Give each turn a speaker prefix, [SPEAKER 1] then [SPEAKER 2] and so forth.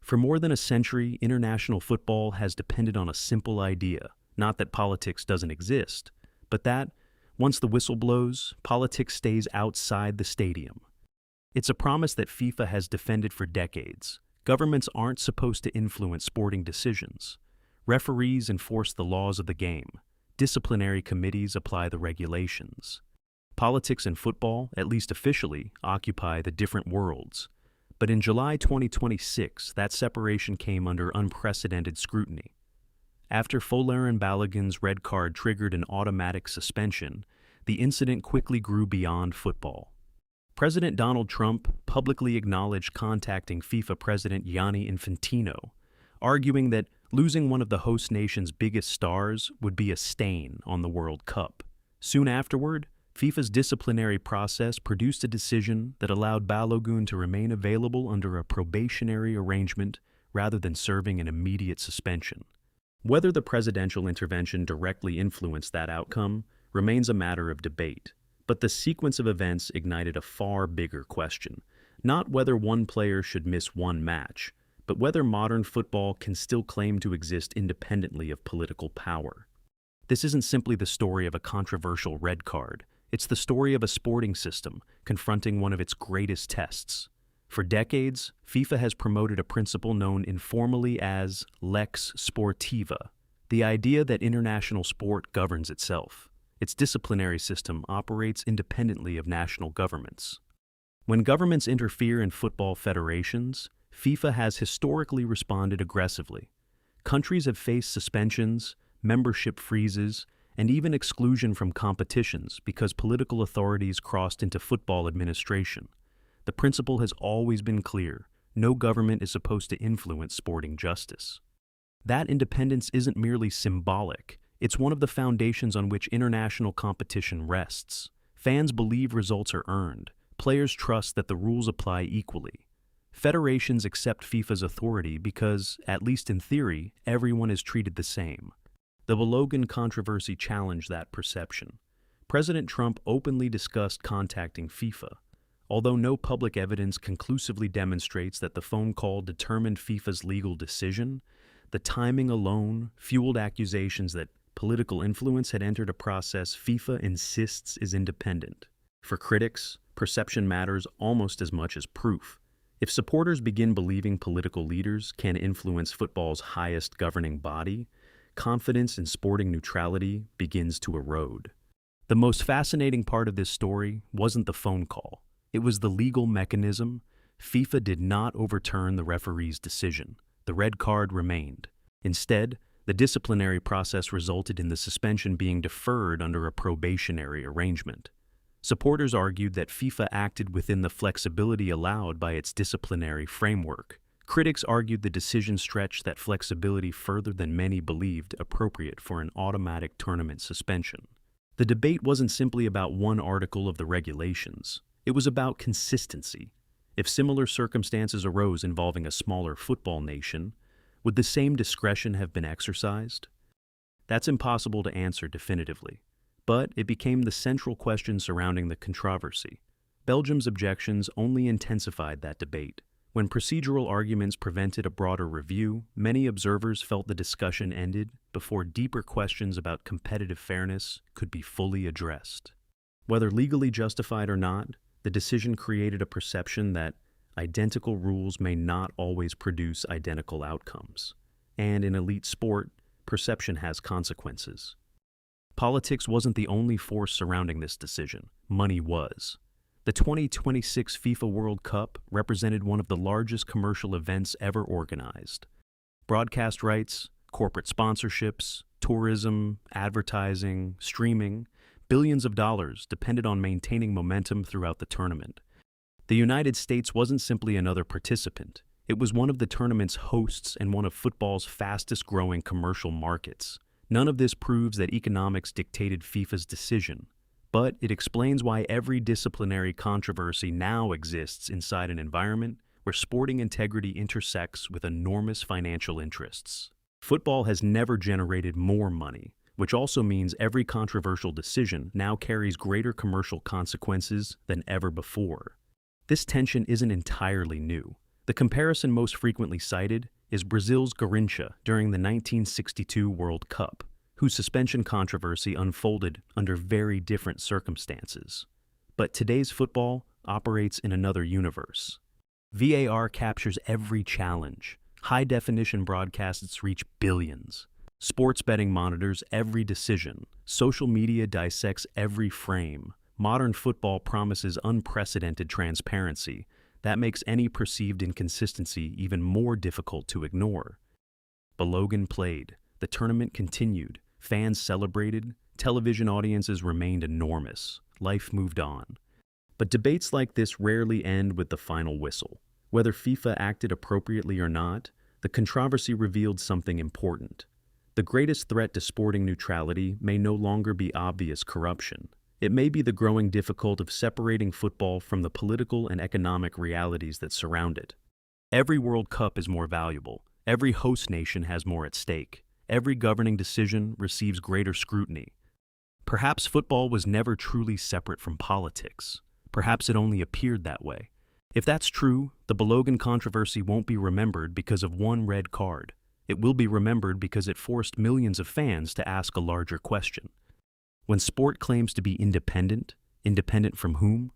[SPEAKER 1] For more than a century, international football has depended on a simple idea, not that politics doesn't exist, but that, once the whistle blows, politics stays outside the stadium. It's a promise that FIFA has defended for decades. Governments aren't supposed to influence sporting decisions. Referees enforce the laws of the game. Disciplinary committees apply the regulations. Politics and football, at least officially, occupy the different worlds. But in July 2026, that separation came under unprecedented scrutiny. After Folarin Balogun's red card triggered an automatic suspension, the incident quickly grew beyond football. President Donald Trump publicly acknowledged contacting FIFA President Gianni Infantino, arguing that losing one of the host nation's biggest stars would be a stain on the World Cup. Soon afterward, FIFA's disciplinary process produced a decision that allowed Balogun to remain available under a probationary arrangement rather than serving an immediate suspension. Whether the presidential intervention directly influenced that outcome remains a matter of debate, but the sequence of events ignited a far bigger question, not whether one player should miss one match, but whether modern football can still claim to exist independently of political power. This isn't simply the story of a controversial red card. It's the story of a sporting system confronting one of its greatest tests. For decades, FIFA has promoted a principle known informally as Lex Sportiva, the idea that international sport governs itself. Its disciplinary system operates independently of national governments. When governments interfere in football federations, FIFA has historically responded aggressively. Countries have faced suspensions, membership freezes, and even exclusion from competitions because political authorities crossed into football administration. The principle has always been clear: no government is supposed to influence sporting justice. That independence isn't merely symbolic, it's one of the foundations on which international competition rests. Fans believe results are earned. Players trust that the rules apply equally. Federations accept FIFA's authority because, at least in theory, everyone is treated the same. The Balogun controversy challenged that perception. President Trump openly discussed contacting FIFA. Although no public evidence conclusively demonstrates that the phone call determined FIFA's legal decision, the timing alone fueled accusations that political influence had entered a process FIFA insists is independent. For critics, perception matters almost as much as proof. If supporters begin believing political leaders can influence football's highest governing body, confidence in sporting neutrality begins to erode. The most fascinating part of this story wasn't the phone call. It was the legal mechanism. FIFA did not overturn the referee's decision. The red card remained. Instead, the disciplinary process resulted in the suspension being deferred under a probationary arrangement. Supporters argued that FIFA acted within the flexibility allowed by its disciplinary framework. Critics argued the decision stretched that flexibility further than many believed appropriate for an automatic tournament suspension. The debate wasn't simply about one article of the regulations. It was about consistency. If similar circumstances arose involving a smaller football nation, would the same discretion have been exercised? That's impossible to answer definitively, but it became the central question surrounding the controversy. Belgium's objections only intensified that debate. When procedural arguments prevented a broader review, many observers felt the discussion ended before deeper questions about competitive fairness could be fully addressed. Whether legally justified or not, the decision created a perception that identical rules may not always produce identical outcomes. And in elite sport, perception has consequences. Politics wasn't the only force surrounding this decision. Money was. The 2026 FIFA World Cup represented one of the largest commercial events ever organized. Broadcast rights, corporate sponsorships, tourism, advertising, streaming, billions of dollars depended on maintaining momentum throughout the tournament. The United States wasn't simply another participant. It was one of the tournament's hosts and one of football's fastest-growing commercial markets. None of this proves that economics dictated FIFA's decision, but it explains why every disciplinary controversy now exists inside an environment where sporting integrity intersects with enormous financial interests. Football has never generated more money, which also means every controversial decision now carries greater commercial consequences than ever before. This tension isn't entirely new. The comparison most frequently cited is Brazil's Garrincha during the 1962 World Cup, whose suspension controversy unfolded under very different circumstances. But today's football operates in another universe. VAR captures every challenge. High-definition broadcasts reach billions. Sports betting monitors every decision. Social media dissects every frame. Modern football promises unprecedented transparency. That makes any perceived inconsistency even more difficult to ignore. Balogun played. The tournament continued. Fans celebrated. Television audiences remained enormous. Life moved on. But debates like this rarely end with the final whistle. Whether FIFA acted appropriately or not, the controversy revealed something important. The greatest threat to sporting neutrality may no longer be obvious corruption. It may be the growing difficulty of separating football from the political and economic realities that surround it. Every World Cup is more valuable. Every host nation has more at stake. Every governing decision receives greater scrutiny. Perhaps football was never truly separate from politics. Perhaps it only appeared that way. If that's true, the Balogun controversy won't be remembered because of one red card. It will be remembered because it forced millions of fans to ask a larger question. When sport claims to be independent, independent from whom?